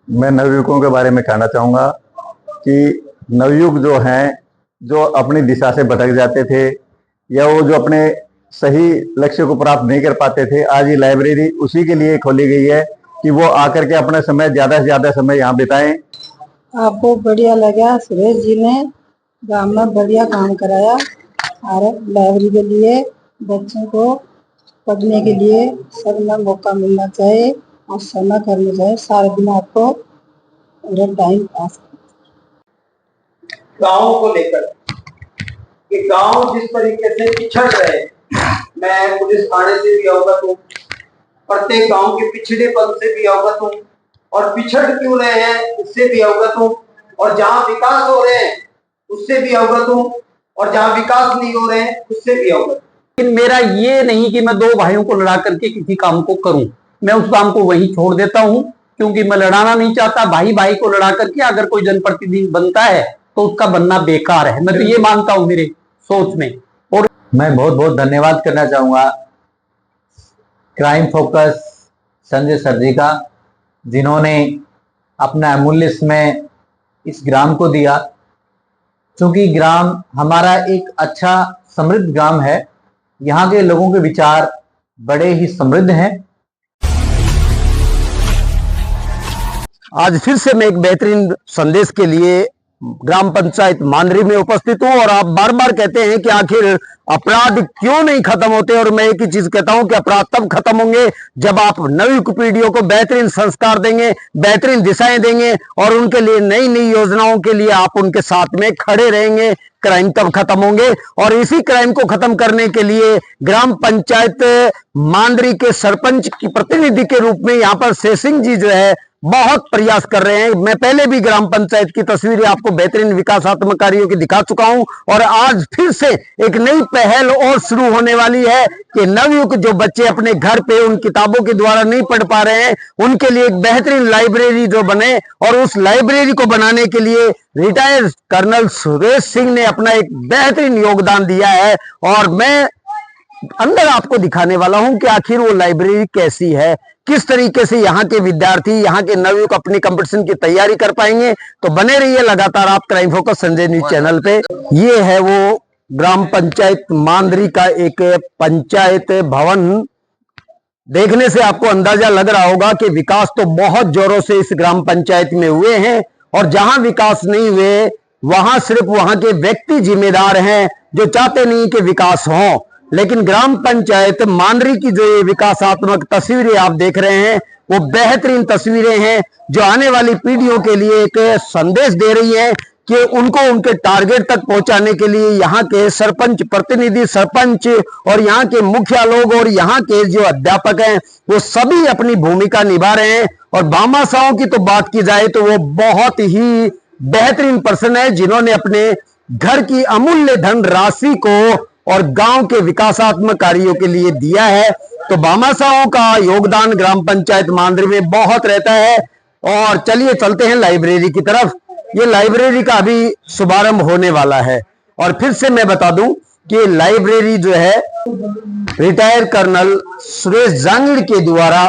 मैं नवयुवकों के बारे में कहना चाहूँगा कि नवयुवक जो हैं, जो अपनी दिशा से भटक जाते थे या वो जो अपने सही लक्ष्य को प्राप्त नहीं कर पाते थे, आज ये लाइब्रेरी उसी के लिए खोली गई है कि वो आकर के अपना समय ज़्यादा से ज़्यादा समय यहाँ बिताएं। आपको बढ़िया लगा, सुरेश जी ने गांव में बढ़िया काम कराया और लाइब्रेरी के लिए बच्चों को पढ़ने के लिए सब में मौका मिलना चाहिए और समय करना चाहिए। सारे दिन आपको टाइम पास गाँव को लेकर कि गांव जिस तरीके से पिछड़ रहे, मैं पुलिस थाने से भी अवगत हूँ, प्रत्येक गांव के पिछड़ेपन से भी अवगत हूँ और पिछड़ क्यों रहे हैं उससे भी अवगत हूँ, और जहाँ विकास हो रहे हैं उससे भी अवगत हूँ, और जहाँ विकास नहीं हो रहे हैं उससे भी अवगत। लेकिन मेरा ये नहीं कि मैं दो भाइयों को लड़ा करके किसी काम को करूं, मैं उस काम को वहीं छोड़ देता हूं, क्योंकि मैं लड़ाना नहीं चाहता। भाई भाई को लड़ा करके अगर कोई जनप्रतिनिधि बनता है तो उसका बनना बेकार है, मैं तो ये मानता हूं मेरे सोच में। और मैं बहुत बहुत धन्यवाद करना चाहूंगा क्राइम फोकस संजय सर जी का, जिन्होंने अपना अमूल्य समय इस ग्राम को दिया। क्योंकि ग्राम हमारा एक अच्छा समृद्ध ग्राम है, यहाँ के लोगों के विचार बड़े ही समृद्ध हैं। आज फिर से मैं एक बेहतरीन संदेश के लिए ग्राम पंचायत मांदरी में उपस्थित हूं, और आप बार बार कहते हैं कि आखिर अपराध क्यों नहीं खत्म होते, और मैं एक ही चीज कहता हूं कि अपराध तब खत्म होंगे जब आप नवी पीढ़ियों को बेहतरीन संस्कार देंगे, बेहतरीन दिशाएं देंगे और उनके लिए नई नई योजनाओं के लिए आप उनके साथ में खड़े रहेंगे। क्राइम तब खत्म होंगे, और इसी क्राइम को खत्म करने के लिए ग्राम पंचायत मांदरी के सरपंच की प्रतिनिधि के रूप में यहाँ पर शेषिंग जी जो है बहुत प्रयास कर रहे हैं। मैं पहले भी ग्राम पंचायत की तस्वीरें आपको बेहतरीन विकासात्मक कार्यों की दिखा चुका हूं, और आज फिर से एक नई पहल और शुरू होने वाली है कि नवयुवक जो बच्चे अपने घर पे उन किताबों के द्वारा नहीं पढ़ पा रहे हैं उनके लिए एक बेहतरीन लाइब्रेरी जो बने, और उस लाइब्रेरी को बनाने के लिए रिटायर्ड कर्नल सुरेश सिंह ने अपना एक बेहतरीन योगदान दिया है। और मैं अंदर आपको दिखाने वाला हूं कि आखिर वो लाइब्रेरी कैसी है, किस तरीके से यहाँ के विद्यार्थी, यहाँ के नवयुवक अपनी कंपटीशन की तैयारी कर पाएंगे। तो बने रहिए लगातार आप crime focus Sanjay news channel पे। ये है वो ग्राम पंचायत मांदरी का एक पंचायत भवन। देखने से आपको अंदाजा लग रहा होगा कि विकास तो बहुत जोरों से इस ग्राम पंचायत में हुए हैं, और जहां विकास नहीं हुए वहां सिर्फ वहां के व्यक्ति जिम्मेदार हैं जो चाहते नहीं कि विकास हो। लेकिन ग्राम पंचायत मांदरी की जो ये विकासात्मक तस्वीरें आप देख रहे हैं वो बेहतरीन तस्वीरें हैं जो आने वाली पीढ़ियों के लिए एक संदेश दे रही है कि उनको उनके टारगेट तक पहुंचाने के लिए यहाँ के सरपंच प्रतिनिधि, सरपंच और यहाँ के मुखिया लोग और यहाँ के जो अध्यापक हैं वो सभी अपनी भूमिका निभा रहे हैं। और भामाशाहों की तो बात की जाए तो वो बहुत ही बेहतरीन पर्सन है जिन्होंने अपने घर की अमूल्य धन राशि को और गांव के विकासात्मक कार्यों के लिए दिया है। तो भामाशाहों का योगदान ग्राम पंचायत मांदरी में बहुत रहता है। और चलिए चलते हैं लाइब्रेरी की तरफ। ये लाइब्रेरी का अभी शुभारंभ होने वाला है, और फिर से मैं बता दूं कि लाइब्रेरी जो है रिटायर्ड कर्नल सुरेश जांगीड़ के द्वारा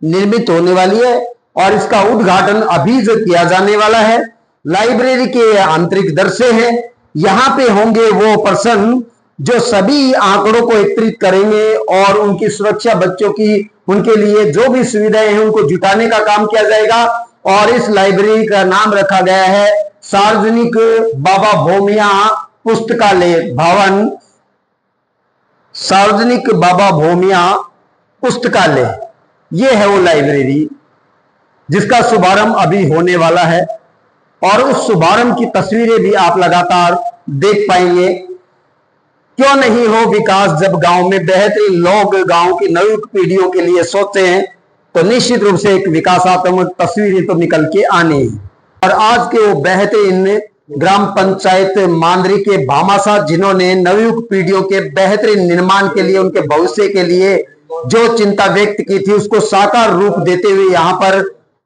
निर्मित होने वाली है, और इसका उद्घाटन अभी जो किया जाने वाला है। लाइब्रेरी के आंतरिक दृश्य हैं, यहाँ पे होंगे वो पर्सन जो सभी आंकड़ों को एकत्रित करेंगे और उनकी सुरक्षा, बच्चों की, उनके लिए जो भी सुविधाएं हैं उनको जुटाने का काम किया जाएगा। और इस लाइब्रेरी का नाम रखा गया है सार्वजनिक बाबा भोमिया पुस्तकालय भवन, सार्वजनिक बाबा भोमिया पुस्तकालय। ये है वो लाइब्रेरी जिसका शुभारंभ अभी होने वाला है, और उस शुभारंभ की तस्वीरें भी आप लगातार देख पाएंगे। क्यों नहीं हो विकास जब गांव में बेहतरीन लोग गांव की नई पीढ़ियों के लिए सोचते हैं, तो निश्चित रूप से एक विकासात्मक तस्वीरें तो निकल के आने ही। और आज के वो बेहतरीन ग्राम पंचायत मांदरी के भामाशाह जिन्होंने नवयुवक पीढ़ियों के बेहतरीन निर्माण के लिए, उनके भविष्य के लिए जो चिंता व्यक्त की थी उसको साकार रूप देते हुए यहाँ पर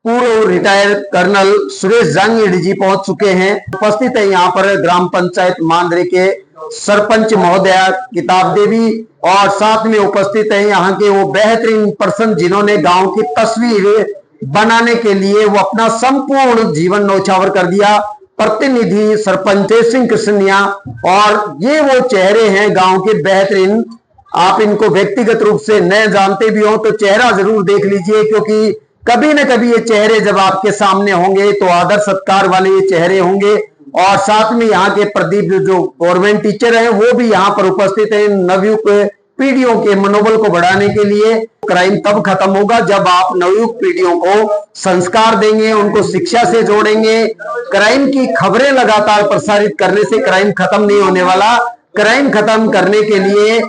पूर्व रिटायर्ड कर्नल सुरेश जांगीड़ जी पहुंच चुके हैं। उपस्थित है यहाँ पर ग्राम पंचायत मांदरी के सरपंच महोदया किताब देवी, और साथ में उपस्थित है यहाँ के वो बेहतरीन पर्सन जिन्होंने गांव की तस्वीर बनाने के लिए वो अपना संपूर्ण जीवन न्यौछावर कर दिया। प्रतिनिधि सरपंच सिंह कृष्णिया, और ये वो चेहरे हैं गांव के बेहतरीन। आप इनको व्यक्तिगत रूप से न जानते भी हो तो चेहरा जरूर देख लीजिए, क्योंकि कभी न कभी ये चेहरे जब आपके सामने होंगे तो आदर सत्कार वाले ये चेहरे होंगे। और साथ में यहाँ के प्रदीप जो गवर्नमेंट टीचर हैं वो भी यहाँ पर उपस्थित हैं नवयुक्त पीढ़ियों के मनोबल को बढ़ाने के लिए। क्राइम तब खत्म होगा जब आप नवयुक्त पीढ़ियों को संस्कार देंगे, उनको शिक्षा से जोड़ेंगे। क्राइम की खबरें लगातार प्रसारित करने से क्राइम खत्म नहीं होने वाला। क्राइम खत्म करने के लिए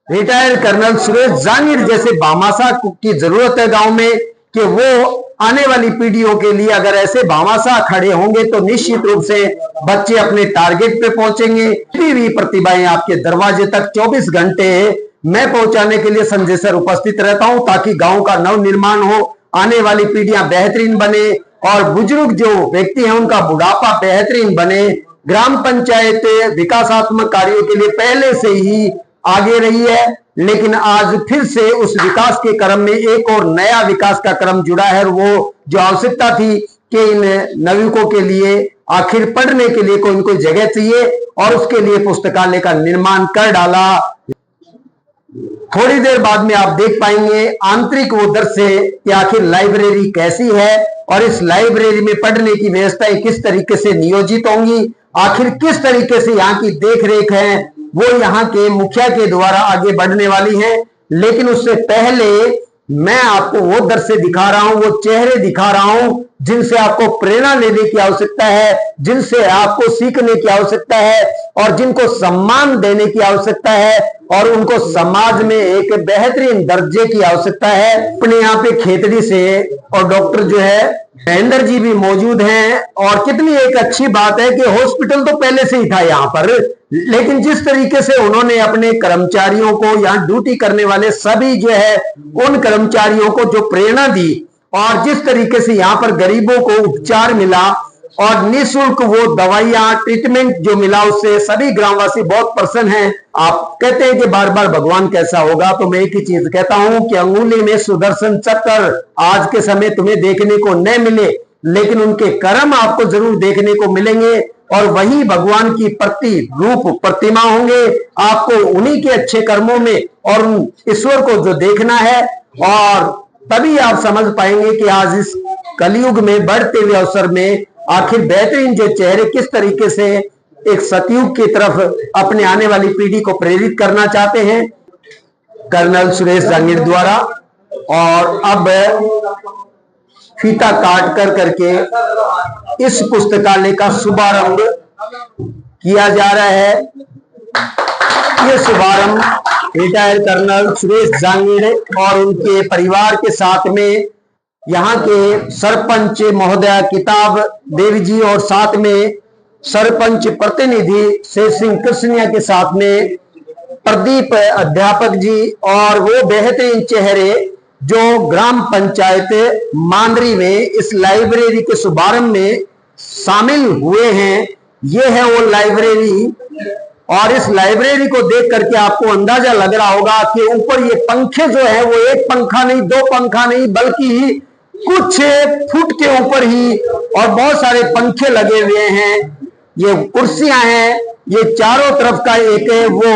रिटायर्ड कर्नल सुरेश जांगीर जैसे भामाशाह की जरूरत है गांव में, कि वो आने वाली पीढ़ियों के लिए अगर ऐसे भामाशाह खड़े होंगे तो निश्चित रूप से बच्चे अपने टारगेट पे पहुंचेंगे। भी प्रतिभाएं आपके दरवाजे तक 24 घंटे मैं पहुंचाने के लिए संजय सर उपस्थित रहता हूं, ताकि गांव का नव निर्माण हो, आने वाली पीढ़ियां बेहतरीन बने और बुजुर्ग जो व्यक्ति हैं उनका बुढ़ापा बेहतरीन बने। ग्राम पंचायत विकासात्मक कार्यों के लिए पहले से ही आगे रही है, लेकिन आज फिर से उस विकास के क्रम में एक और नया विकास का क्रम जुड़ा है। और वो जो आवश्यकता थी कि इन नवयुवकों के लिए आखिर पढ़ने के लिए कोई कोई जगह चाहिए, और उसके लिए पुस्तकालय का निर्माण कर डाला। थोड़ी देर बाद में आप देख पाएंगे आंतरिक वो दृश्य कि आखिर लाइब्रेरी कैसी है और इस लाइब्रेरी में पढ़ने की व्यवस्थाएं किस तरीके से नियोजित होंगी, आखिर किस तरीके से यहाँ की देखरेख है वो यहाँ के मुखिया के द्वारा आगे बढ़ने वाली है। लेकिन उससे पहले मैं आपको वो दृश्य दिखा रहा हूं, वो चेहरे दिखा रहा हूं जिनसे आपको प्रेरणा लेने की आवश्यकता है, जिनसे आपको सीखने की आवश्यकता है और जिनको सम्मान देने की आवश्यकता है, और उनको समाज में एक बेहतरीन दर्जे की आवश्यकता है। अपने यहाँ पे खेतड़ी से और डॉक्टर जो है महेंद्र जी भी मौजूद हैं। और कितनी एक अच्छी बात है कि हॉस्पिटल तो पहले से ही था यहाँ पर, लेकिन जिस तरीके से उन्होंने अपने कर्मचारियों को, यहाँ ड्यूटी करने वाले सभी जो है उन कर्मचारियों को जो प्रेरणा दी, और जिस तरीके से यहाँ पर गरीबों को उपचार मिला और निःशुल्क वो दवाइयां ट्रीटमेंट जो मिला, उससे सभी ग्रामवासी बहुत प्रसन्न हैं। आप कहते हैं कि बार बार भगवान कैसा होगा, तो मैं एक ही चीज कहता हूं कि अंगुली में सुदर्शन चक्र आज के समय तुम्हें देखने को न मिले, लेकिन उनके कर्म आपको जरूर देखने को मिलेंगे, और वही भगवान की रूप प्रतिमा होंगे। आपको उन्हीं के अच्छे कर्मों में और उन ईश्वर को जो देखना है, और तभी आप समझ पाएंगे कि आज इस कलयुग में बढ़ते हुए अवसर में आखिर बेहतरीन जो चेहरे किस तरीके से एक सतयुग की तरफ अपने आने वाली पीढ़ी को प्रेरित करना चाहते हैं कर्नल सुरेश जांगीर द्वारा। और अब फीता काट करके इस पुस्तकालय का शुभारंभ किया जा रहा है। ये शुभारंभ रिटायर्ड कर्नल सुरेश जांगीर और उनके परिवार के साथ में यहाँ के सरपंच महोदया किताब देवी जी और साथ में सरपंच प्रतिनिधि शेर सिंह कृष्णिया के साथ में प्रदीप अध्यापक जी और वो बेहतरीन चेहरे जो ग्राम पंचायत मांदरी में इस लाइब्रेरी के शुभारंभ में शामिल हुए हैं। ये है वो लाइब्रेरी, और इस लाइब्रेरी को देख करके आपको अंदाजा लग रहा होगा कि ऊपर ये पंखे जो है वो एक पंखा नहीं, दो पंखा नहीं, बल्कि कुछ फुट के ऊपर ही और बहुत सारे पंखे लगे हुए हैं। ये कुर्सियां हैं, ये चारों तरफ का एक वो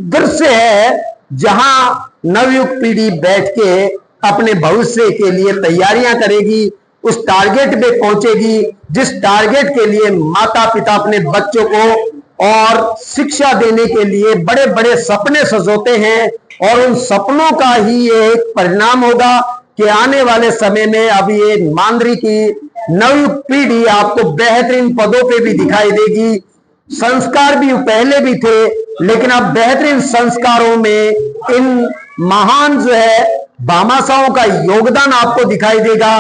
दृश्य है जहां नवयुक्त पीढ़ी बैठ के अपने भविष्य के लिए तैयारियां करेगी, उस टारगेट पे पहुंचेगी जिस टारगेट के लिए माता पिता अपने बच्चों को और शिक्षा देने के लिए बड़े बड़े सपने सजोते हैं, और उन सपनों का ही ये एक परिणाम होगा कि आने वाले समय में अब ये मांदरी की नवयुक्त पीढ़ी आपको बेहतरीन पदों पे भी दिखाई देगी। संस्कार भी पहले भी थे, लेकिन अब बेहतरीन संस्कारों में इन महान जो है भामाशाहों का योगदान आपको दिखाई देगा।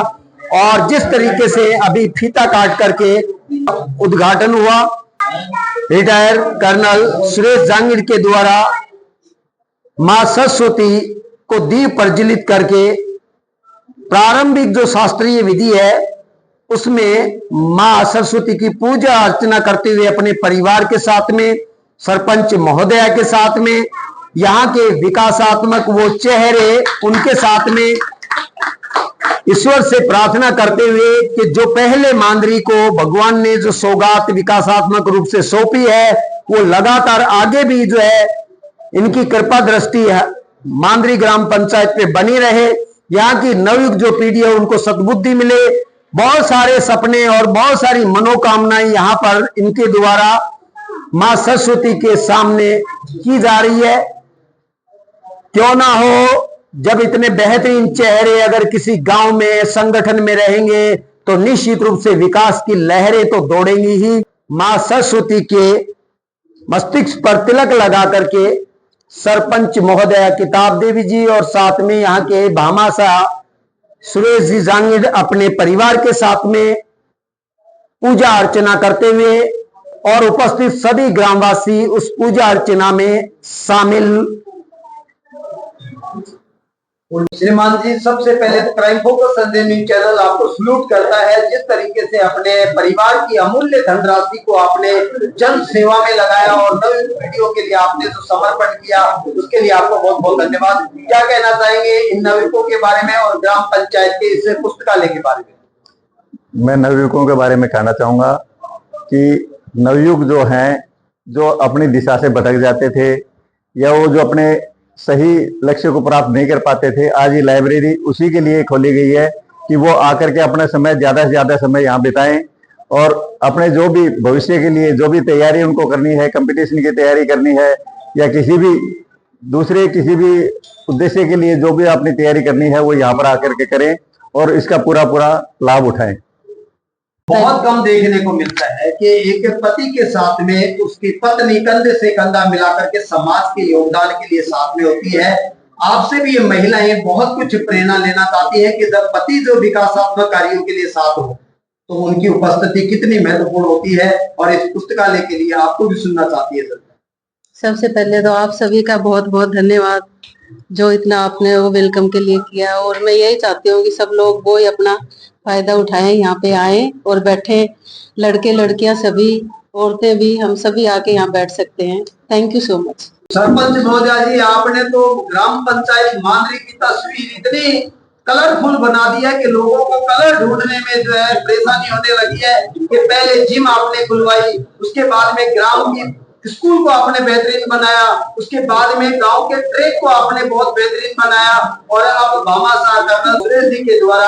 और जिस तरीके से अभी फीता काट करके उद्घाटन हुआ रिटायर्ड कर्नल सुरेश जांगीर के द्वारा मां सरस्वती को दीप प्रज्वलित करके प्रारंभिक जो शास्त्रीय विधि है उसमें मां सरस्वती की पूजा अर्चना करते हुए अपने परिवार के साथ में, सरपंच महोदया के साथ में, यहाँ के विकासात्मक वो चेहरे उनके साथ में ईश्वर से प्रार्थना करते हुए कि जो पहले मांदरी को भगवान ने जो सौगात विकासात्मक रूप से सौंपी है वो लगातार आगे भी जो है इनकी कृपा दृष्टि है मांदरी ग्राम पंचायत पे बनी रहे। यहाँ की नवयुग जो पीढ़ी है उनको सद्बुद्धि मिले, बहुत सारे सपने और बहुत सारी मनोकामनाएं यहाँ पर इनके द्वारा मां सरस्वती के सामने की जा रही है। क्यों ना हो, जब इतने बेहतरीन चेहरे अगर किसी गांव में संगठन में रहेंगे तो निश्चित रूप से विकास की लहरें तो दौड़ेंगी ही। मां सरस्वती के मस्तिष्क पर तिलक लगा करके सरपंच महोदया किताब देवी जी और साथ में यहाँ के भामाशाह सुरेश जी जांगिड़ अपने परिवार के साथ में पूजा अर्चना करते हुए और उपस्थित सभी ग्रामवासी उस पूजा अर्चना में शामिल। श्रीमान जी, सबसे पहले तो crime focus Sanjay news channel आपको सल्यूट करता है। जिस तरीके से अपने परिवार की अमूल्य धनराशि को आपने जन सेवा में लगाया और नई पीढ़ियों के लिए आपने जो समर्पण किया उसके लिए आपको बहुत बहुत धन्यवाद। क्या कहना चाहेंगे इन नवयुवकों के बारे में और ग्राम पंचायत के इस पुस्तकालय के बारे में? मैं नवयुवकों के बारे में कहना चाहूंगा कि नवयुग जो हैं, जो अपनी दिशा से भटक जाते थे या वो जो अपने सही लक्ष्य को प्राप्त नहीं कर पाते थे, आज ये लाइब्रेरी उसी के लिए खोली गई है कि वो आकर के अपना समय ज्यादा से ज्यादा समय यहाँ बिताएं और अपने जो भी भविष्य के लिए जो भी तैयारी उनको करनी है, कंपटीशन की तैयारी करनी है या किसी भी दूसरे किसी भी उद्देश्य के लिए जो भी अपनी तैयारी करनी है वो यहाँ पर आकर के करें और इसका पूरा पूरा लाभ उठाएं। बहुत कम देखने को मिलता है कि एक पति के साथ में उसकी पत्नी कंधे से कंधा मिलाकर के समाज के योगदान के लिए साथ में होती है। आपसे भी ये महिलाएं बहुत कुछ प्रेरणा लेना चाहती है कि जब पति जो विकासात्मक कार्यों के लिए साथ हो तो उनकी उपस्थिति कितनी महत्वपूर्ण होती है और इस पुस्तकालय के लिए आपको भी सुनना चाहती है। सबसे पहले तो आप सभी का बहुत बहुत धन्यवाद जो इतना आपने वो वेलकम के लिए किया, और मैं यही चाहती हूँ कि सब लोग वो ही अपना फायदा उठाएं, यहाँ पे आए और बैठे, लड़के लड़कियां सभी, औरतें भी, हम सभी आके यहाँ बैठ सकते हैं। Thank you so much. Sarpanch महोदया जी, आपने तो ग्राम पंचायत मांदरी की तस्वीर इतनी कलरफुल बना दिया कि लोगों को कलर ढूंढने में जो है परेशानी होने लगी है कि पहले जिम आपने खुलवाई, उसके बाद में ग्राम की स्कूल को आपने बेहतरीन बनाया, उसके बाद में गांव के ट्रैक को आपने बहुत बेहतरीन बनाया और अब भामाशाह कर्नल सुरेश जी के द्वारा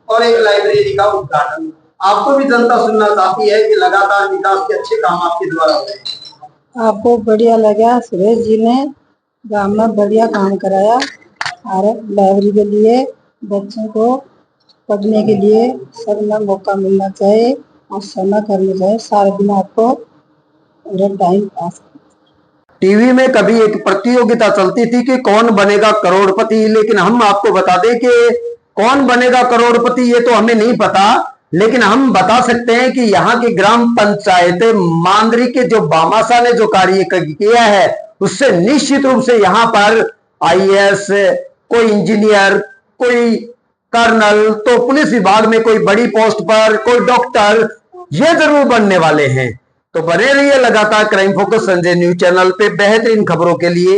और एक लाइब्रेरी का उद्घाटन। आपको भी जनता सुनना चाहती है कि लगातार विकास के अच्छे काम आपके द्वारा हो रहे हैं। आपको बढ़िया लगा, सुरेश जी ने गांव में बढ़िया काम कराया और लाइब्रेरी के लिए बच्चों को पढ़ने के लिए सब में मौका मिलना चाहिए और समय करना चाहिए। सारे दिन आपको टाइम पास। टीवी में कभी एक प्रतियोगिता चलती थी कि कौन बनेगा करोड़पति, लेकिन हम आपको बता दें कि कौन बनेगा करोड़पति ये तो हमें नहीं पता, लेकिन हम बता सकते हैं कि यहाँ की ग्राम पंचायत मांदरी के जो भामाशाह ने जो कार्य किया है उससे निश्चित रूप से यहाँ पर आईएएस, कोई इंजीनियर, कोई कर्नल, तो पुलिस विभाग में कोई बड़ी पोस्ट पर कोई डॉक्टर, ये जरूर बनने वाले हैं। तो बने रहिए लगातार crime focus Sanjay news channel पे बेहतरीन खबरों के लिए।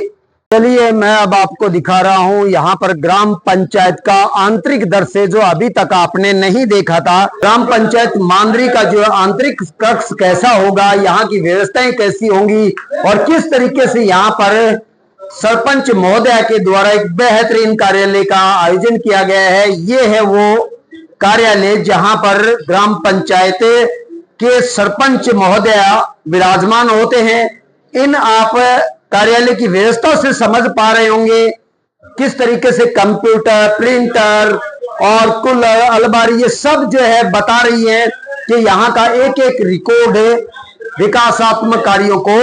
चलिए मैं अब आपको दिखा रहा हूं यहाँ पर ग्राम पंचायत का आंतरिक दृश्य जो अभी तक आपने नहीं देखा था। ग्राम पंचायत मांदरी का जो आंतरिक कक्ष कैसा होगा, यहाँ की व्यवस्थाएं कैसी होंगी और किस तरीके से यहाँ पर सरपंच महोदया के द्वारा एक बेहतरीन कार्यालय का आयोजन किया गया है। ये है वो कार्यालय जहां पर ग्राम पंचायत के सरपंच महोदया विराजमान होते हैं। इन आप कार्यालय की व्यवस्था से समझ पा रहे होंगे किस तरीके से कंप्यूटर, प्रिंटर और कूलर, अलमारी, ये सब जो है बता रही है कि यहाँ का एक एक रिकॉर्ड विकासात्मक कार्यों को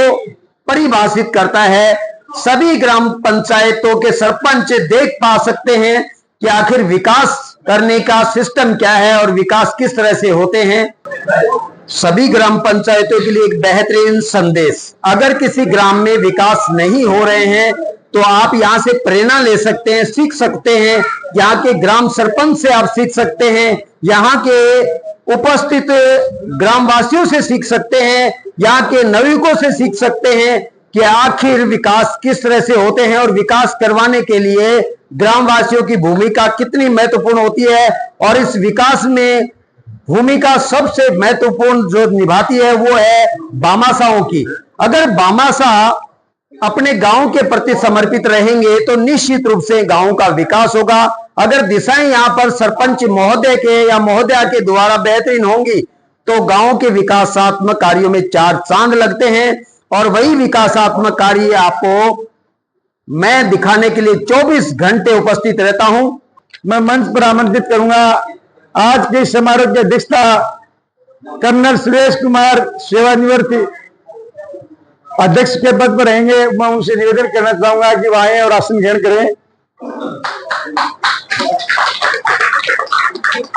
परिभाषित करता है। सभी ग्राम पंचायतों के सरपंच देख पा सकते हैं कि आखिर विकास करने का सिस्टम क्या है और विकास किस तरह से होते हैं। सभी ग्राम पंचायतों के लिए एक बेहतरीन संदेश, अगर किसी ग्राम में विकास नहीं हो रहे हैं तो आप यहाँ से प्रेरणा ले सकते हैं, सीख सकते हैं। यहाँ के ग्राम सरपंच से आप सीख सकते हैं, यहाँ के उपस्थित ग्रामवासियों से सीख सकते हैं, यहाँ के नवयुवकों से सीख सकते हैं कि आखिर विकास किस तरह से होते हैं और विकास करवाने के लिए ग्रामवासियों की भूमिका कितनी महत्वपूर्ण होती है। और इस विकास में भूमिका सबसे महत्वपूर्ण जो निभाती है वो है भामाशाहों की। अगर भामाशाह अपने गांव के प्रति समर्पित रहेंगे तो निश्चित रूप से गांव का विकास होगा। अगर दिशाएं यहां पर सरपंच महोदय के या महोदया के द्वारा बेहतरीन होंगी तो गांव के विकासात्मक कार्यों में चार चांद लगते हैं। और वही विकासात्मक कार्य आपको मैं दिखाने के लिए 24 घंटे उपस्थित रहता हूं। मैं मंच पर आमंत्रित करूंगा आज के समारोह की अध्यक्षता कर्नल सुरेश कुमार सेवानिवृत्त अध्यक्ष के पद पर रहेंगे। मैं उनसे निवेदन करना चाहूंगा कि वह आए और आसन ग्रहण करें।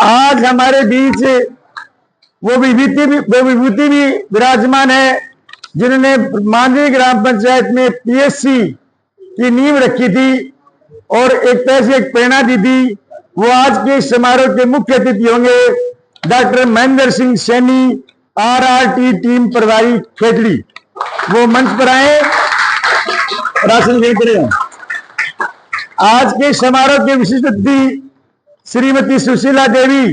आज हमारे बीच वो विभूति भी विराजमान है जिन्होंने मांडवी ग्राम पंचायत में पीएससी की नींव रखी थी और एक तरह से एक प्रेरणा दी थी। वो आज के समारोह के मुख्य अतिथि होंगे doctor Mahendra Singh Saini, RRT team प्रभारी खेतड़ी। वो मंच पर आए और आसन ग्रहण करें। आज के समारोह के विशिष्ट अतिथि Shrimati Sushila Devi,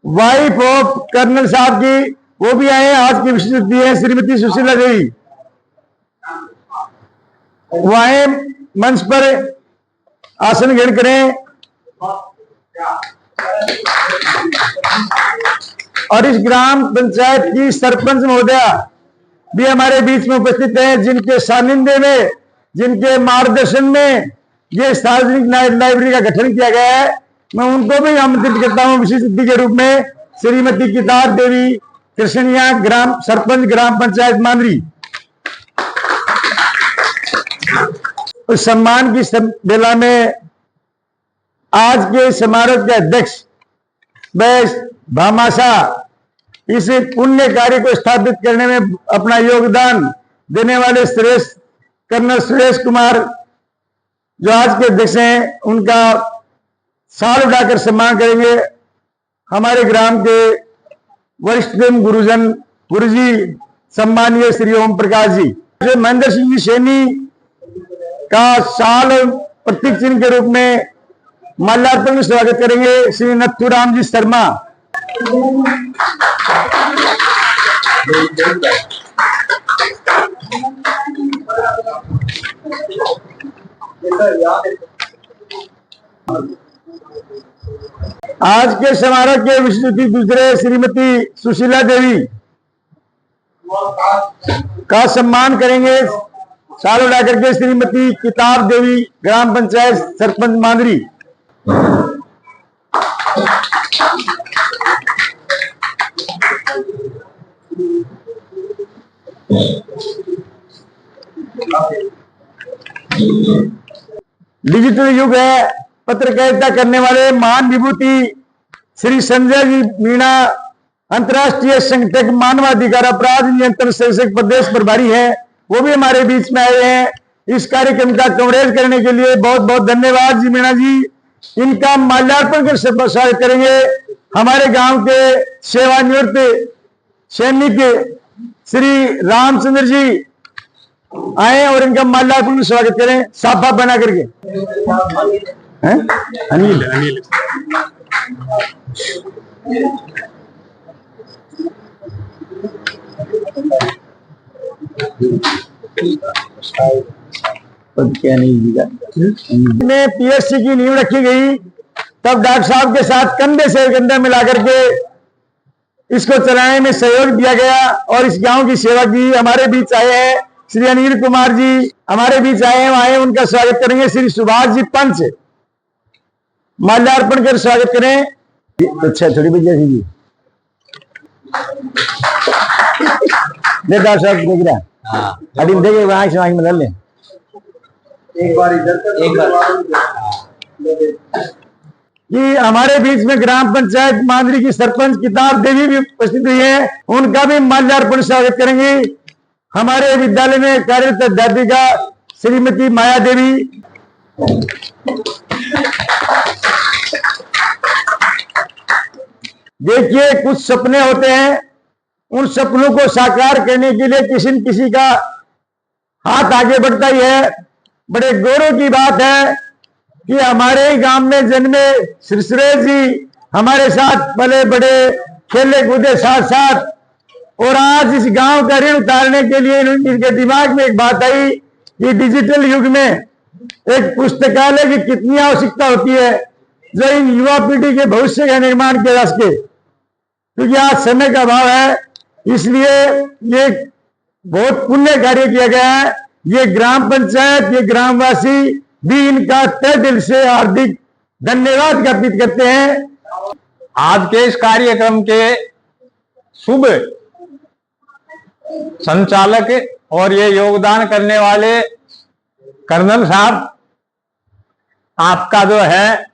wife of colonel साहब की, वो भी आए। आज की विशिष्ट अतिथि है श्रीमती सुशीला देवी, वो आए मंच पर आसन ग्रहण करें। और इस ग्राम पंचायत की सरपंच महोदया भी हमारे बीच में उपस्थित है, जिनके सानिध्य में, जिनके मार्गदर्शन में ये सार्वजनिक लाइब्रेरी का गठन किया गया है। मैं उनको भी आमंत्रित करता हूं विशिष्ट अतिथि के रूप में श्रीमती कितार देवी कृष्णिया, ग्राम सरपंच ग्राम पंचायत मांडवी। उस सम्मान की बेला में आज के समारोह के अध्यक्ष भामाशाह इस पुण्य कार्य को स्थापित करने में अपना योगदान देने वाले श्रेष्ठ कर्नल सुरेश कुमार जो आज के अध्यक्ष हैं, उनका साल उठाकर सम्मान करेंगे। हमारे ग्राम के वरिष्ठतम गुरुजी सम्मानीय श्री ओम प्रकाश जी, महेंद्र सिंह जी सैनी का साल प्रतीक चिन्ह के रूप में माल्यार्पण में स्वागत करेंगे श्री नथुराम जी शर्मा। आज के समारोह के विशिष्ट अतिथि दूसरे श्रीमती सुशीला देवी का सम्मान करेंगे साल उड़ा करके श्रीमती किताब देवी, ग्राम पंचायत सरपंच मांडवी। डिजिटल युग है, पत्रकारिता करने वाले महान विभूति श्री संजय जी मीणा अंतर्राष्ट्रीय संगठक मानवाधिकार अपराध नियंत्रण संरक्षक प्रदेश प्रभारी है, वो भी हमारे बीच में आए हैं। इस कार्यक्रम का कवरेज करने के लिए बहुत बहुत धन्यवाद जी मीणा जी। इनका माल्यार्पण कर स्वागत करेंगे हमारे गांव के सेवानिवृत्त सैनिक श्री रामचंद्र जी आए और इनका माल्यार्पण में स्वागत करें साफा बना करके। अनिल अनिल में पीएससी की नींव रखी गई, तब डॉक्टर साहब के साथ कंधे से कंधा मिलाकर के इसको चलाने में सहयोग दिया गया और इस गांव की सेवा की। हमारे बीच आए हैं श्री अनिल कुमार जी, हमारे बीच आए हैं, उनका स्वागत करेंगे श्री सुभाष जी पंच, माल्यार्पण कर स्वागत करें। अच्छा थोड़ी भैया जी डॉक्टर साहब देख रहा है, अभी देखे वहां से वहीं मिला ले एक बार इधर एक बार कि हमारे बीच में ग्राम पंचायत मांडवी की सरपंच किताब देवी भी उपस्थित हुई है, उनका भी माल्यार्पण स्वागत करेंगे। हमारे विद्यालय में कार्यरत अध्यापिका श्रीमती माया देवी, देखिए कुछ सपने होते हैं, उन सपनों को साकार करने के लिए किसी न किसी का हाथ आगे बढ़ता ही है। बड़े गौरव की बात है कि हमारे ही गांव में जन्मे श्री सुरेश जी हमारे साथ भले बड़े खेले कूदे साथ साथ, और आज इस गांव का ऋण उतारने के लिए इनके दिमाग में एक बात आई कि डिजिटल युग में एक पुस्तकालय की कितनी आवश्यकता होती है जो इन युवा पीढ़ी के भविष्य का निर्माण किया जा सके, क्योंकि आज समय का अभाव है। इसलिए ये बहुत पुण्य कार्य किया गया है। ये ग्राम पंचायत, ये ग्रामवासी भी इनका तहे दिल से हार्दिक धन्यवाद ज्ञापित करते हैं। आज के इस कार्यक्रम के शुभ संचालक और ये योगदान करने वाले कर्नल साहब, आपका जो है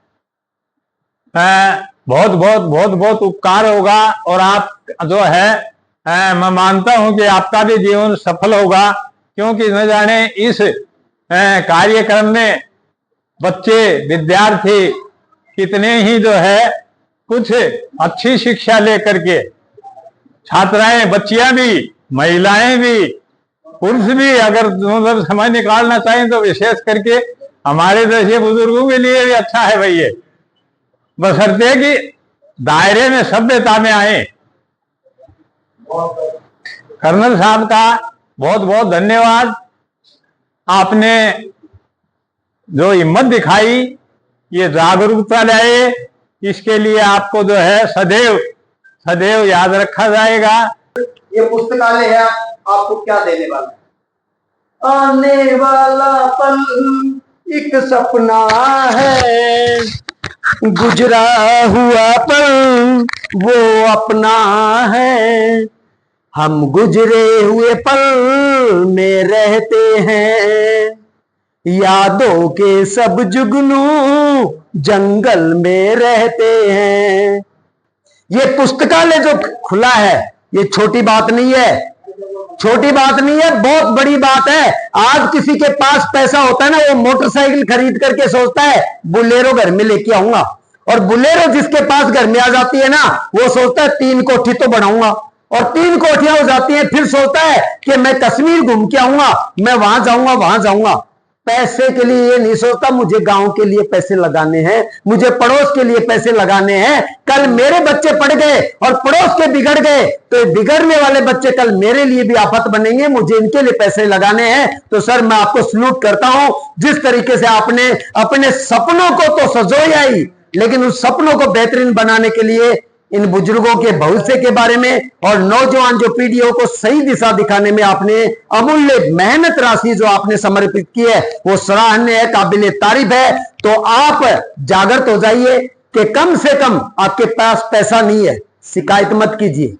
बहुत बहुत बहुत बहुत उपकार होगा, और आप जो है मैं मानता हूं कि आपका भी जीवन सफल होगा, क्योंकि न जाने इस कार्यक्रम में बच्चे विद्यार्थी कितने ही जो है कुछ अच्छी शिक्षा लेकर के, छात्राएं, बच्चियां भी, महिलाएं भी, पुरुष भी अगर मतलब समय निकालना चाहें तो विशेष करके हमारे जैसे बुजुर्गों के लिए भी अच्छा है भाई ये, बशर्ते कि दायरे में सभ्यता में आए। कर्नल साहब का बहुत बहुत धन्यवाद। आपने जो हिम्मत दिखाई, ये जागरूकता लाए, इसके लिए आपको जो है सदैव सदैव याद रखा जाएगा। ये पुस्तकालय है आपको क्या देने वाला है? आने वाला पल एक सपना है, गुजरा हुआ पल वो अपना है, हम गुजरे हुए पल में रहते हैं, यादों के सब जुगनू जंगल में रहते हैं। ये पुस्तकालय जो खुला है ये छोटी बात नहीं है, छोटी बात नहीं है, बहुत बड़ी बात है। आज किसी के पास पैसा होता है ना, वो मोटरसाइकिल खरीद करके सोचता है बुलेरो घर में लेके आऊंगा, और बुलेरो जिसके पास घर में आ जाती है ना, वो सोचता है 3 कोठी तो बनाऊंगा, और 3 कोठियां हो जाती हैं, फिर सोचता है कि मैं कश्मीर घूम के आऊंगा, मैं वहां जाऊंगा वहां जाऊंगा। पैसे के लिए ये नहीं सोचता मुझे गांव के लिए पैसे लगाने हैं, मुझे पड़ोस के लिए पैसे लगाने हैं। कल मेरे बच्चे पढ़ गए और पड़ोस के बिगड़ गए तो बिगड़ने वाले बच्चे कल मेरे लिए भी आफत बनेंगे, मुझे इनके लिए पैसे लगाने हैं। तो सर मैं आपको सल्यूट करता हूं, जिस तरीके से आपने अपने सपनों को तो सजोया ही, लेकिन उस सपनों को बेहतरीन बनाने के लिए इन बुजुर्गों के भविष्य के बारे में और नौजवान जो पीढ़ियों को सही दिशा दिखाने में आपने अमूल्य मेहनत राशि जो आपने समर्पित की है वो सराहनीय है, काबिले तारीफ है। तो आप जागृत हो जाइए कि कम से कम आपके पास पैसा नहीं है, शिकायत मत कीजिए।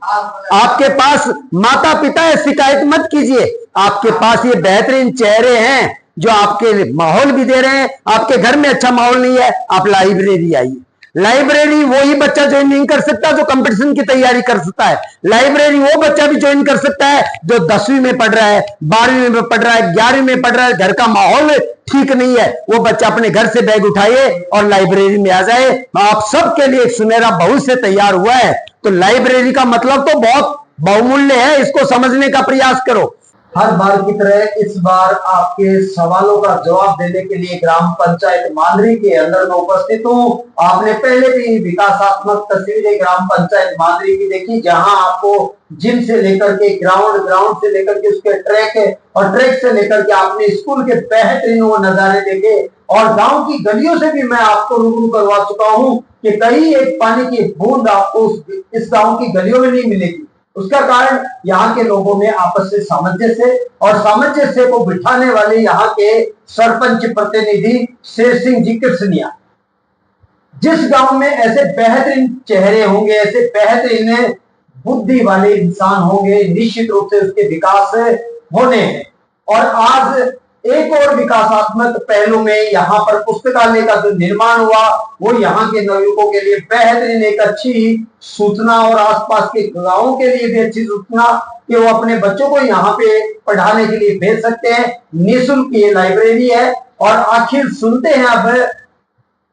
आपके पास माता पिता है, शिकायत मत कीजिए। आपके पास ये बेहतरीन चेहरे हैं जो आपके माहौल भी दे रहे हैं। आपके घर में अच्छा माहौल नहीं है, आप लाइब्रेरी आइए। लाइब्रेरी वही बच्चा ज्वाइन नहीं कर सकता जो कंपटीशन की तैयारी कर सकता है, लाइब्रेरी वो बच्चा भी ज्वाइन कर सकता है जो 10वीं में पढ़ रहा है, 12वीं में पढ़ रहा है, 11वीं में पढ़ रहा है, घर का माहौल ठीक नहीं है, वो बच्चा अपने घर से बैग उठाए और लाइब्रेरी में आ जाए। आप सबके लिए एक सुनहरा भविष्य तैयार हुआ है। तो लाइब्रेरी का मतलब तो बहुत बहुमूल्य है, इसको समझने का प्रयास करो। हर बार की तरह इस बार आपके सवालों का जवाब देने के लिए ग्राम पंचायत मांदरी के अंदर में उपस्थित हूँ। आपने पहले भी विकासात्मक तस्वीरें ग्राम पंचायत मांदरी की देखी, जहां आपको जिम से लेकर के ग्राउंड, ग्राउंड से लेकर के उसके ट्रैक और ट्रैक से लेकर के आपने स्कूल के बेहतरीन वो नजारे देखे, और गांव की गलियों से भी मैं आपको रूबरू करवा चुका हूँ कि कहीं एक पानी की बूंद आपको इस गांव की गलियों में नहीं मिलेगी। उसका कारण यहाँ के लोगों में आपस में सामंजस्य और सामंजस्य को बिठाने वाले यहाँ के सरपंच प्रतिनिधि शेर सिंह जी कृष्णिया। जिस गांव में ऐसे बेहतरीन चेहरे होंगे, ऐसे बेहतरीन बुद्धि वाले इंसान होंगे, निश्चित रूप से उसके विकास होने हैं। और आज एक और विकासात्मक पहलू में यहाँ पर पुस्तकालय का जो निर्माण हुआ वो यहाँ के नवयुवकों के लिए बेहतरीन एक अच्छी सूचना और आसपास के गांवों के लिए भी अच्छी सूचना कि वो अपने बच्चों को यहाँ पे पढ़ाने के लिए भेज सकते हैं। निःशुल्क ये लाइब्रेरी है। और आखिर सुनते हैं अब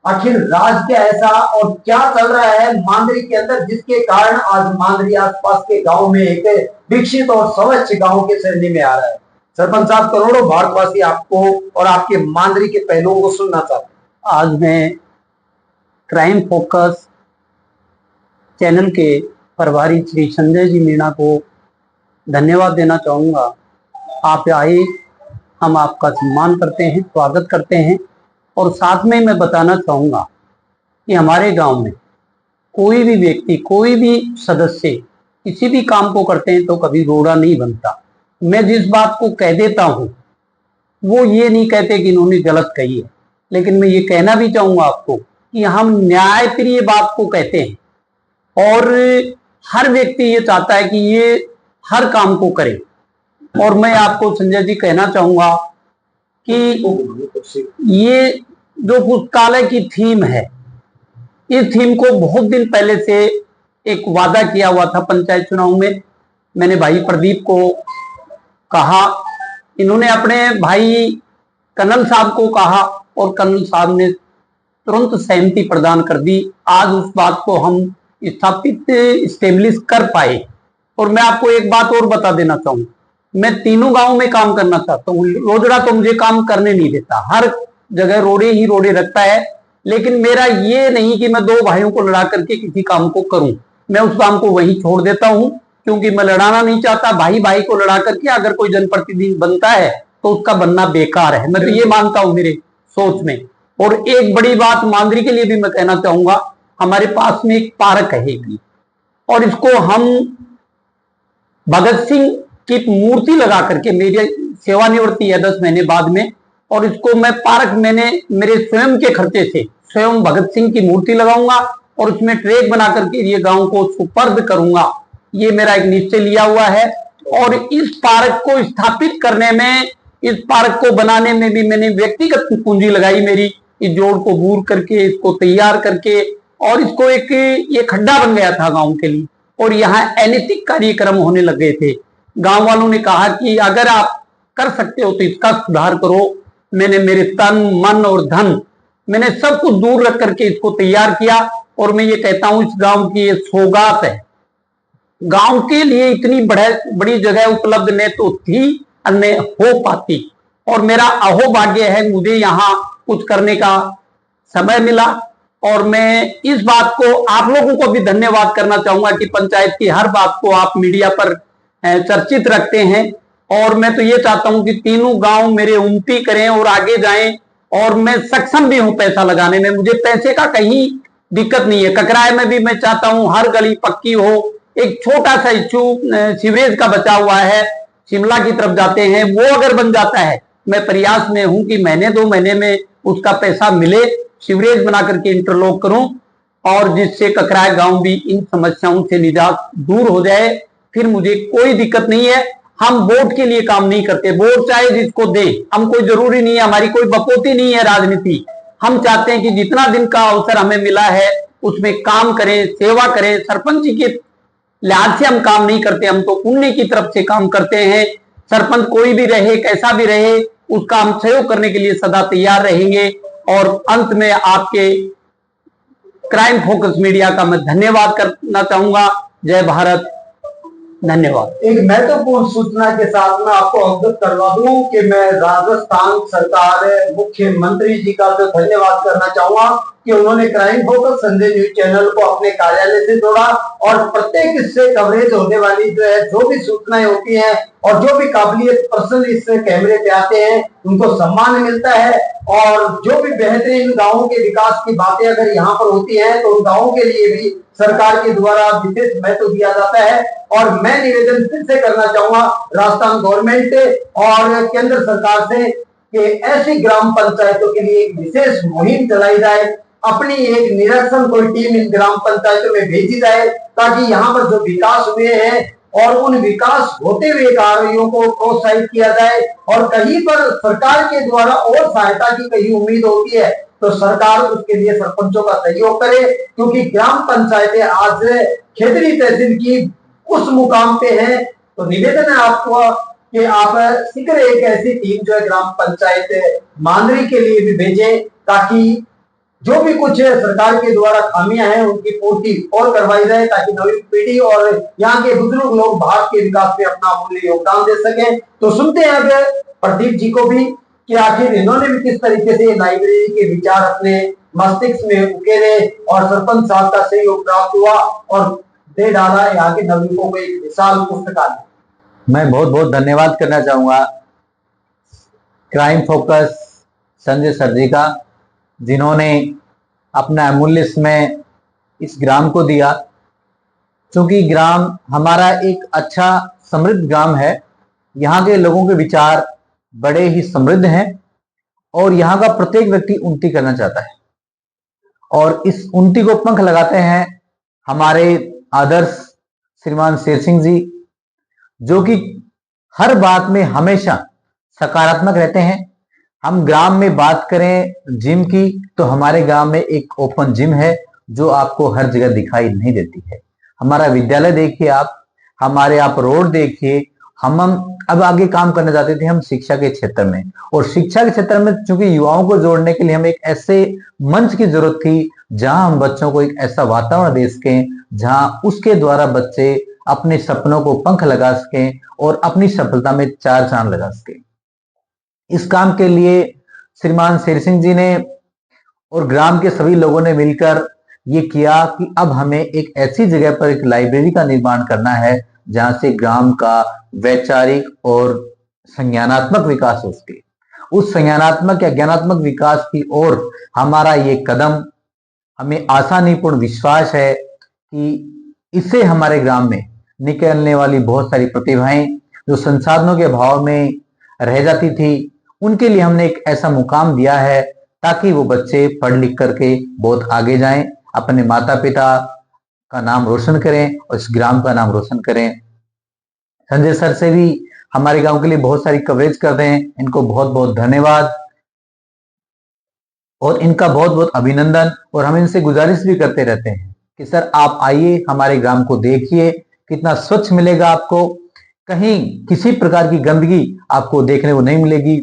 आखिर राज क्या ऐसा और क्या चल रहा है मांदरी के अंदर, जिसके कारण आज मांदरी आसपास के गांव में एक विकसित और स्वच्छ गांव के श्रेणी में आ रहा है। सरपंच साहब, करोड़ों भारतवासी आपको और आपके मांदरी के पहलुओं को सुनना चाहते हैं। आज मैं क्राइम फोकस चैनल के प्रभारी श्री संजय जी मीणा को धन्यवाद देना चाहूँगा। आप आए, हम आपका सम्मान करते हैं, स्वागत करते हैं। और साथ में मैं बताना चाहूँगा कि हमारे गांव में कोई भी व्यक्ति, कोई भी सदस्य किसी भी काम को करते हैं तो कभी रोड़ा नहीं बनता। मैं जिस बात को कह देता हूँ वो ये नहीं कहते कि इन्होंने गलत कही है, लेकिन मैं ये कहना भी चाहूँगा आपको कि हम न्यायप्रिय बात को कहते हैं और हर व्यक्ति ये चाहता है कि ये हर काम को करे। और मैं आपको संजय जी कहना चाहूँगा कि ये जो पुस्तकालय की थीम है, इस थीम को बहुत दिन पहले से एक वादा किया हुआ था पंचायत चुनाव में। मैंने भाई प्रदीप को कहा, इन्होंने अपने भाई कर्नल साहब को कहा और कर्नल साहब ने तुरंत सहमति प्रदान कर दी। आज उस बात को हम स्थापित स्टेब्लिश कर पाए। और मैं आपको एक बात और बता देना चाहूँ, मैं तीनों गांव में काम करना चाहता हूँ। रोजड़ा तो मुझे काम करने नहीं देता, हर जगह रोड़े ही रोड़े रखता है, लेकिन मेरा ये नहीं कि मैं दो भाइयों को लड़ा करके किसी काम को करूं। मैं उस काम को वहीं छोड़ देता हूं, क्योंकि मैं लड़ाना नहीं चाहता। भाई भाई को लड़ा करके अगर कोई जनप्रतिनिधि बनता है तो उसका बनना बेकार है, मैं तो ये मानता हूं मेरे सोच में। और एक बड़ी बात मांदरी के लिए भी मैं कहना चाहूंगा, हमारे पास में एक पार्क है और इसको हम भगत सिंह की मूर्ति लगा करके, मेरी सेवानिवृत्ति है 10 महीने बाद में, और इसको मैं पार्क मैंने मेरे स्वयं के खर्चे से स्वयं भगत सिंह की मूर्ति लगाऊंगा और उसमें ट्रैक बना करके ये गांव को सुपर्द करूंगा। ये मेरा एक निश्चय लिया हुआ है। और इस पार्क को स्थापित करने में, इस पार्क को बनाने में भी मैंने व्यक्तिगत पूंजी लगाई मेरी, इस जोड़ को बूर करके, इसको तैयार करके, और इसको एक ये खड्डा बन गया था गांव के लिए और यहाँ अनैतिक कार्यक्रम होने लग गए थे। गांव वालों ने कहा कि अगर आप कर सकते हो तो इसका सुधार करो। मैंने मेरे तन मन और धन, मैंने सब कुछ दूर रख करके इसको तैयार किया। और मैं ये कहता हूं, इस गांव की ये सौगात है। गांव के लिए इतनी बड़ी जगह उपलब्ध न तो थी और न हो पाती, और मेरा अहोभाग्य है, मुझे यहाँ कुछ करने का समय मिला। और मैं इस बात को आप लोगों को भी धन्यवाद करना चाहूंगा कि पंचायत की हर बात को आप मीडिया पर चर्चित रखते हैं। और मैं तो ये चाहता हूं कि तीनों गांव मेरे उन्नति करें और आगे जाएं। और मैं सक्षम भी हूं पैसा लगाने में, मुझे पैसे का कहीं दिक्कत नहीं है। ककराय में भी मैं चाहता हूं हर गली पक्की हो। एक छोटा सा इशू सीवरेज का बचा हुआ है, शिमला की तरफ जाते हैं, वो अगर बन जाता है, मैं प्रयास में हूं कि महीने 2 महीने में उसका पैसा मिले, सीवरेज बना करके इंटरलॉक करूं, और जिससे ककराय गांव भी इन समस्याओं से निजात दूर हो जाए। फिर मुझे कोई दिक्कत नहीं है। हम वोट के लिए काम नहीं करते, वोट चाहे जिसको दे, हम कोई जरूरी नहीं है, हमारी कोई बपोती नहीं है राजनीति। हम चाहते हैं कि जितना दिन का अवसर हमें मिला है उसमें काम करें, सेवा करें। सरपंच जी के लिहाज से हम काम नहीं करते, हम तो पुण्य की तरफ से काम करते हैं। सरपंच कोई भी रहे, कैसा भी रहे, उसका हम सहयोग करने के लिए सदा तैयार रहेंगे। और अंत में आपके क्राइम फोकस मीडिया का मैं धन्यवाद करना चाहूंगा। जय भारत, धन्यवाद। एक महत्वपूर्ण सूचना के साथ मैं आपको अवगत करवा दूं कि मैं राजस्थान सरकार मुख्यमंत्री जी का तो धन्यवाद करना चाहूंगा कि उन्होंने crime focus Sanjay news channel को अपने कार्यालय से जोड़ा और प्रत्येक इससे कवरेज होने वाली जो भी सूचनाएं होती हैं और जो भी काबिलियत पर्सन इस कैमरे पे आते हैं उनको सम्मान मिलता है। और जो भी बेहतरीन गाँवों के विकास की बातें अगर यहाँ पर होती है तो उन गाँवों के लिए भी सरकार के द्वारा विशेष महत्व दिया जाता है। और मैं निवेदन फिर से करना चाहूंगा राजस्थान गवर्नमेंट और केंद्र सरकार से कि ऐसी ग्राम पंचायतों के लिए एक विशेष मुहिम चलाई जाए, अपनी एक निरीक्षण कोई टीम इन ग्राम पंचायतों में भेजी जाए, ताकि यहाँ पर जो विकास हुए हैं और उन विकास होते हुए कार्यों को प्रोत्साहित किया जाए। और कहीं पर सरकार के द्वारा और सहायता की कहीं उम्मीद होती है तो सरकार उसके लिए सरपंचों का सहयोग करे, क्योंकि ग्राम पंचायतें आज खेतरी तहसील की उस मुकाम पे हैं। तो निवेदन है आपको कि आप शीघ्र एक ऐसी टीम जो है ग्राम पंचायत मांदरी के लिए भी भेजें, ताकि जो भी कुछ सरकार के द्वारा खामियां हैं उनकी पूर्ति और करवाई जाए, ताकि नवी पीढ़ी और यहाँ के बुजुर्ग लोग भारत के विकास में अपना अमूल्य योगदान दे सके। तो सुनते हैं अब प्रदीप जी को भी कि आखिर इन्होंने भी किस तरीके से लाइब्रेरी के विचार अपने मस्तिष्क में उकेरे और सरपंच साहब का सहयोग प्राप्त हुआ और दे डाला यहाँ के नवयुवकों को एक विशाल पुस्तकालय। मैं बहुत बहुत धन्यवाद करना चाहूंगा क्राइम फोकस संजय सर जी का, जिन्होंने अपना अमूल्य समय इस ग्राम को दिया। क्योंकि ग्राम हमारा एक अच्छा समृद्ध ग्राम है, यहाँ के लोगों के विचार बड़े ही समृद्ध हैं और यहाँ का प्रत्येक व्यक्ति उन्नति करना चाहता है और इस उन्नति को पंख लगाते हैं हमारे आदर्श श्रीमान शेर सिंह जी, जो कि हर बात में हमेशा सकारात्मक रहते हैं। हम ग्राम में बात करें जिम की, तो हमारे गांव में एक ओपन जिम है जो आपको हर जगह दिखाई नहीं देती है। हमारा विद्यालय देखिए आप, हमारे आप रोड देखिए। हम अब आगे काम करना चाहते थे हम शिक्षा के क्षेत्र में, और शिक्षा के क्षेत्र में चूंकि युवाओं को जोड़ने के लिए हमें एक ऐसे मंच की जरूरत थी जहां हम बच्चों को एक ऐसा वातावरण दे सकें जहां उसके द्वारा बच्चे अपने सपनों को पंख लगा सकें और अपनी सफलता में चार चांद लगा सकें। इस काम के लिए श्रीमान शेर सिंह जी ने और ग्राम के सभी लोगों ने मिलकर ये किया कि अब हमें एक ऐसी जगह पर एक लाइब्रेरी का निर्माण करना है जहां से ग्राम का वैचारिक और संज्ञानात्मक विकास हो सके। उस संज्ञानात्मक या ज्ञानात्मक विकास की ओर हमारा ये कदम, हमें आसानीपूर्ण विश्वास है कि इससे हमारे ग्राम में निकलने वाली बहुत सारी प्रतिभाएं जो संसाधनों के अभाव में रह जाती थी, उनके लिए हमने एक ऐसा मुकाम दिया है ताकि वो बच्चे पढ़ लिख करके बहुत आगे जाएं, अपने माता पिता का नाम रोशन करें और इस ग्राम का नाम रोशन करें। संजय सर से भी हमारे गांव के लिए बहुत सारी कवरेज करते हैं, इनको बहुत बहुत धन्यवाद और इनका बहुत बहुत अभिनंदन। और हम इनसे गुजारिश भी करते रहते हैं कि सर आप आइए, हमारे ग्राम को देखिए, कितना स्वच्छ मिलेगा आपको, कहीं किसी प्रकार की गंदगी आपको देखने को नहीं मिलेगी।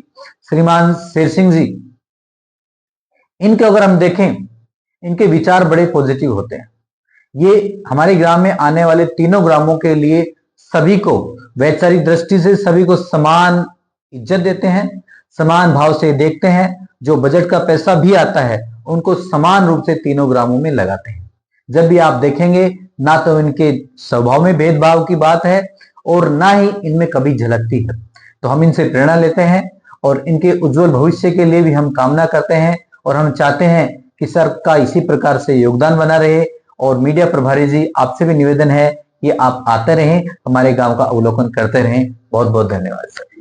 श्रीमान शेर सिंह जी, इनके अगर हम देखें, इनके विचार बड़े पॉजिटिव होते हैं। ये हमारे ग्राम में आने वाले तीनों ग्रामों के लिए सभी को वैचारिक दृष्टि से सभी को समान इज्जत देते हैं, समान भाव से देखते हैं। जो बजट का पैसा भी आता है उनको समान रूप से तीनों ग्रामों में लगाते हैं। जब भी आप देखेंगे, ना तो इनके स्वभाव में भेदभाव की बात है और ना ही इनमें कभी झलकती है। तो हम इनसे प्रेरणा लेते हैं और इनके उज्जवल भविष्य के लिए भी हम कामना करते हैं और हम चाहते हैं कि सर का इसी प्रकार से योगदान बना रहे। और मीडिया प्रभारी जी, आपसे भी निवेदन है कि आप आते रहें, हमारे गांव का अवलोकन करते रहें। बहुत बहुत धन्यवाद सर।